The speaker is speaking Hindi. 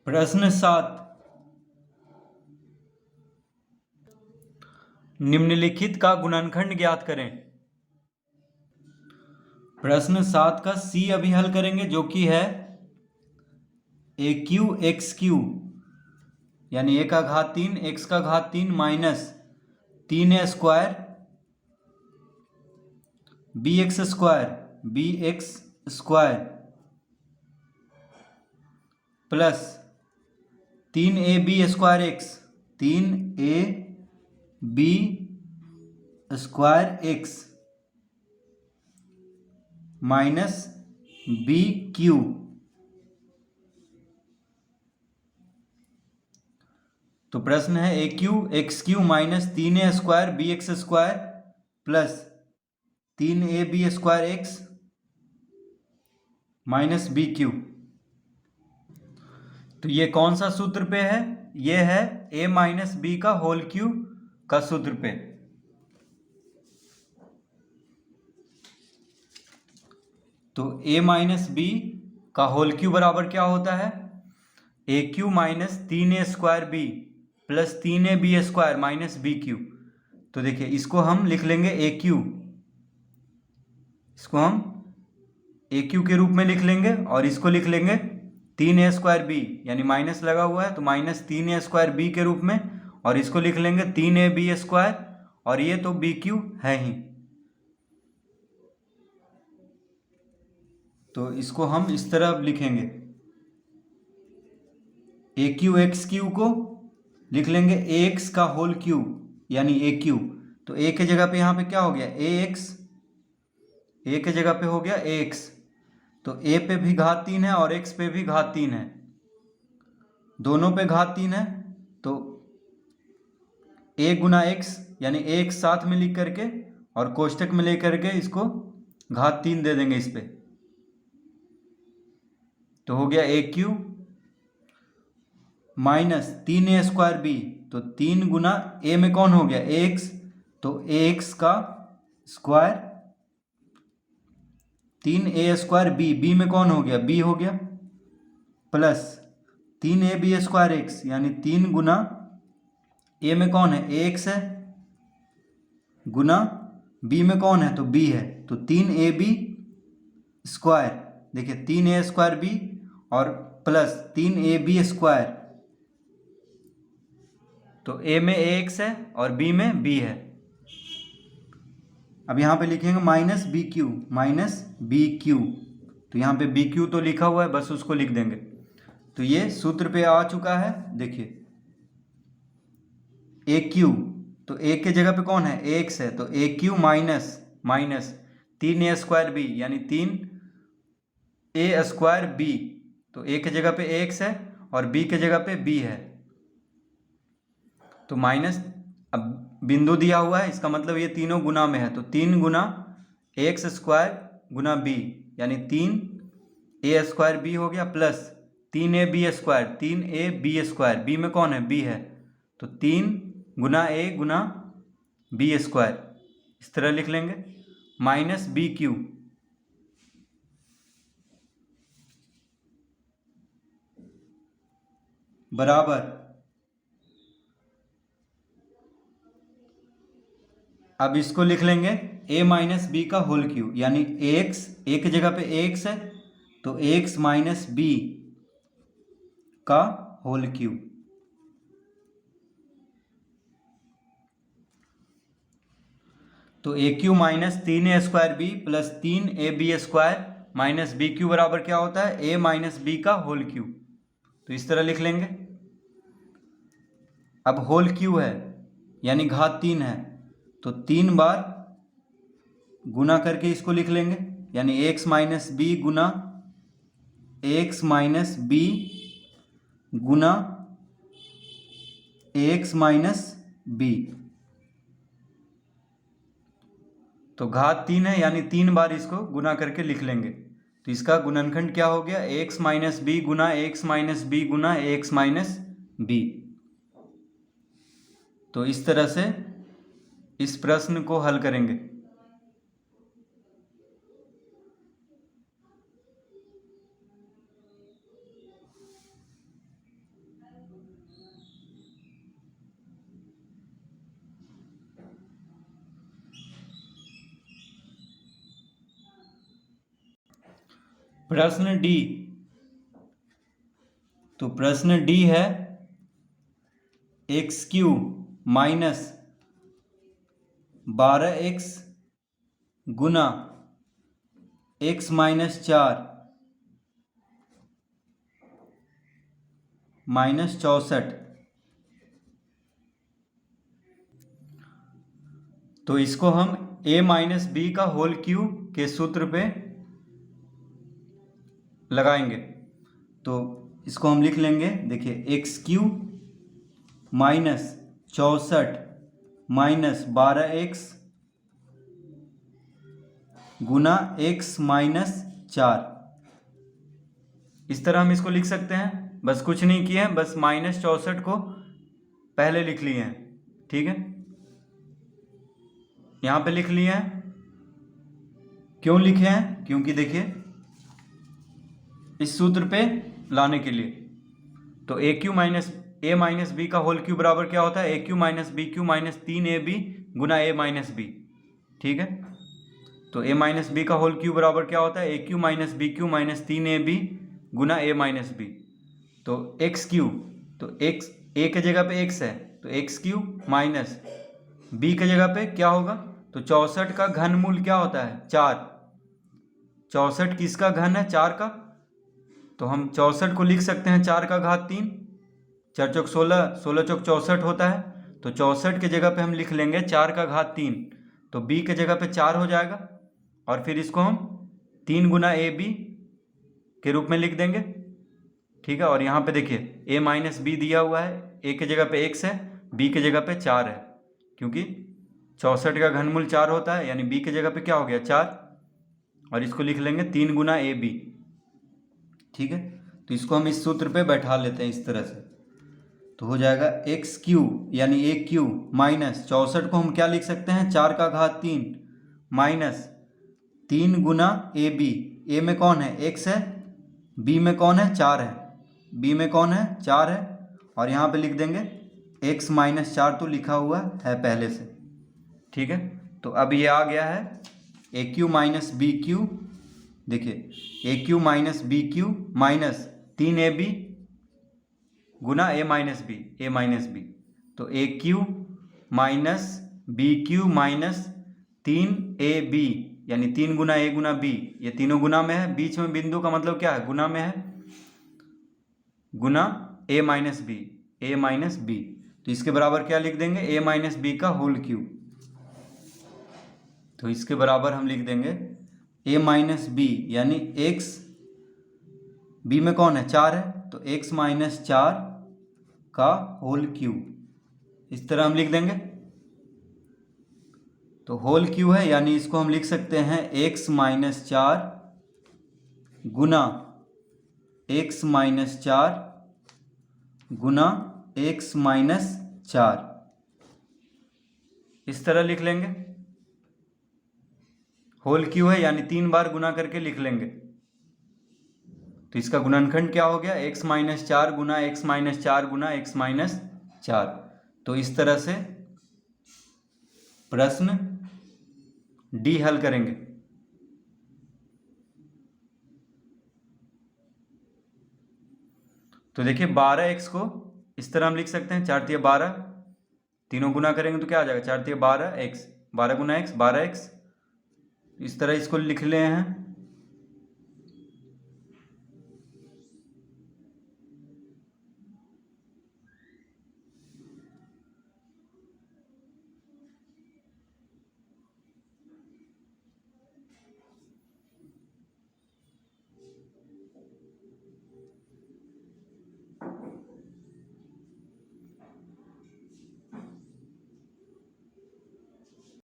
प्रश्न 7, निम्नलिखित का गुणनखंड ज्ञात करें। प्रश्न 7 का सी अभी हल करेंगे, जो कि है ए क्यू एक्स क्यू यानी ए का घात 3 एक्स का घात 3 minus 3a square b x square plus 3ab square x 3ab square x minus B Q. तो प्रश्न है a cube x cube minus 3a square b x square plus 3ab square x minus B Q. तो ये कौन सा सूत्र पे है? ये है a माइनस बी का होल क्यू का सूत्र पे। तो a माइनस बी का होल क्यू बराबर क्या होता है? A cube minus 3a square b plus 3ab square minus B Q. तो देखिए इसको हम लिख लेंगे ए क्यू, इसको हम ए क्यू के रूप में लिख लेंगे और इसको लिख लेंगे 3a स्क्वायर बी यानी माइनस लगा हुआ है तो माइनस 3a स्क्वायर बी के रूप में, और इसको लिख लेंगे 3ab स्क्वायर, और ये तो बी क्यू है ही। तो इसको हम इस तरह लिखेंगे, ए क्यू एक्स क्यू को लिख लेंगे ए एक्स का होल क्यू यानी ए क्यू। तो ए के जगह पे यहाँ पे क्या हो गया? ए एक्स, ए के जगह पे हो गया ए एक्स। तो ए पे भी घात 3 है और एक्स पे भी घात 3 है, दोनों पे घात 3 है। तो ए गुना एक्स यानी ए एक्स साथ में लिख करके और कोष्टक में ले करके इसको घात 3 दे देंगे इस पे। तो हो गया a cube minus 3a square b. तो 3 गुना ए में कौन हो गया? ए एक्स, तो ए एक्स का स्क्वायर 3a स्क्वायर बी में कौन हो गया? बी हो गया, प्लस 3ab स्क्वायर एक्स यानी 3 गुना ए में कौन है? ए एक्स है, गुना बी में कौन है? तो बी है। तो 3ab स्क्वायर, देखिए 3a स्क्वायर बी और प्लस 3ab स्क्वायर। तो ए में ए एक्स है और बी में बी है। अब यहाँ पे लिखेंगे minus B Q, minus B Q. तो यहाँ पे बी क्यू तो लिखा हुआ है, बस उसको लिख देंगे। तो ये सूत्र पे आ चुका है। देखिए ए क्यू, तो ए के जगह पे कौन है? ए एक्स है, तो a cube minus minus 3a square b यानी 3a स्क्वायर बी। तो ए के जगह पे ए एक्स है और बी के जगह पे बी है। तो माइनस, अब बिंदु दिया हुआ है, इसका मतलब ये तीनों गुना में है। तो 3 गुना एक्स स्क्वायर गुना बी यानी 3a स्क्वायर बी हो गया, plus 3ab square 3ab square, B में कौन है? बी है। तो 3 गुना ए गुना बी स्क्वायर, इस तरह लिख लेंगे, माइनस बी क्यू। बराबर, अब इसको लिख लेंगे a माइनस बी का होल क्यू यानी ए एक्स, ए की जगह पे ए एक्स है तो ए एक्स माइनस बी का होल क्यू। तो a cube minus 3a square b plus 3ab square minus B cube बराबर क्या होता है? a माइनस बी का होल क्यू। तो इस तरह लिख लेंगे। अब होल क्यू है यानी घात 3 है, तो 3 बार गुना करके इसको लिख लेंगे यानी एक्स माइनस बी गुना एक्स माइनस बी गुना एक्स माइनस बी। तो घात 3 है यानी 3 बार इसको गुना करके लिख लेंगे। तो इसका गुणनखंड क्या हो गया? एक्स माइनस बी गुना एक्स माइनस बी गुना एक्स माइनस बी। तो इस तरह से इस प्रश्न को हल करेंगे। प्रश्न डी, तो प्रश्न डी है एक्स क्यू माइनस 12x गुना x माइनस 4 माइनस 64। तो इसको हम a माइनस बी का होल क्यू के सूत्र पे लगाएंगे। तो इसको हम लिख लेंगे, देखिए x cube minus 64 minus 12x गुना x माइनस 4। इस तरह हम इसको लिख सकते हैं। बस कुछ नहीं किए हैं, बस माइनस 64 को पहले लिख लिए हैं, ठीक है, यहाँ पे लिख लिए हैं। क्यों लिखे हैं? क्योंकि देखिए इस सूत्र पे लाने के लिए, तो a cube minus a minus b का होल क्यू बराबर क्या होता है? A cube minus B Q minus 3ab गुना ए माइनस बी, ठीक है। तो ए माइनस बी का होल क्यू बराबर क्या होता है? A cube minus B Q minus 3ab गुना ए माइनस बी। तो एक्स क्यू, तो एक्स ए के जगह पे एक्स है, तो एक्स क्यू माइनस बी के जगह पे क्या होगा? तो 64 का घनमूल क्या होता है? 4। 64 किसका घन है? 4 का। तो हम 64 को लिख सकते हैं 4 का घात 3, 4 चौक 16, 16 चौक 64 होता है। तो 64 के जगह पे हम लिख लेंगे 4 का घात 3, तो b के जगह पे 4 हो जाएगा, और फिर इसको हम 3 गुना ए बी के रूप में लिख देंगे, ठीक है। और यहाँ पे देखिए a माइनस बी दिया हुआ है, a के जगह पे x है, b के जगह पे 4 है, क्योंकि 64 का घनमूल 4 होता है, यानी b के जगह पे क्या हो गया? 4, और इसको लिख लेंगे 3 गुना ए बी, ठीक है। तो इसको हम इस सूत्र पे बैठा लेते हैं इस तरह से, तो हो जाएगा एक्स क्यू यानी ए क्यू माइनस 64 को हम क्या लिख सकते हैं? 4 का घात 3 माइनस 3 गुना ए बी। ए में कौन है? एक्स है, बी में कौन है? 4 है, बी में कौन है? 4 है, और यहाँ पे लिख देंगे एक्स माइनस 4 तो लिखा हुआ है पहले से, ठीक है। तो अब ये आ गया है a cube minus B cube, देखिए a cube minus B Q minus 3ab गुना a minus b, a minus b. तो a cube minus B Q minus 3ab यानी 3 गुना ए गुना बी, ये तीनों गुना में है, बीच में बिंदु का मतलब क्या है? गुना में है, गुना a minus b, a minus b. तो इसके बराबर क्या लिख देंगे? ए माइनस बी का होल क्यू। तो इसके बराबर हम लिख देंगे a माइनस बी यानी x, b में कौन है? 4 है, तो x माइनस 4 का होल क्यू, इस तरह हम लिख देंगे। तो होल क्यू है, यानी इसको हम लिख सकते हैं x माइनस 4 गुना x माइनस 4 गुना x माइनस 4, इस तरह लिख लेंगे। होल क्यू है, यानी 3 बार गुना करके लिख लेंगे। तो इसका गुणनखंड क्या हो गया? x माइनस 4 गुना x माइनस 4 गुना x माइनस 4। तो इस तरह से प्रश्न डी हल करेंगे। तो देखिए 12x को इस तरह हम लिख सकते हैं, 4 तिया 12, तीनों गुना करेंगे तो क्या आ जाएगा? 4 तिया 12x, 12 गुना x 12x, इस तरह इसको लिख ले हैं।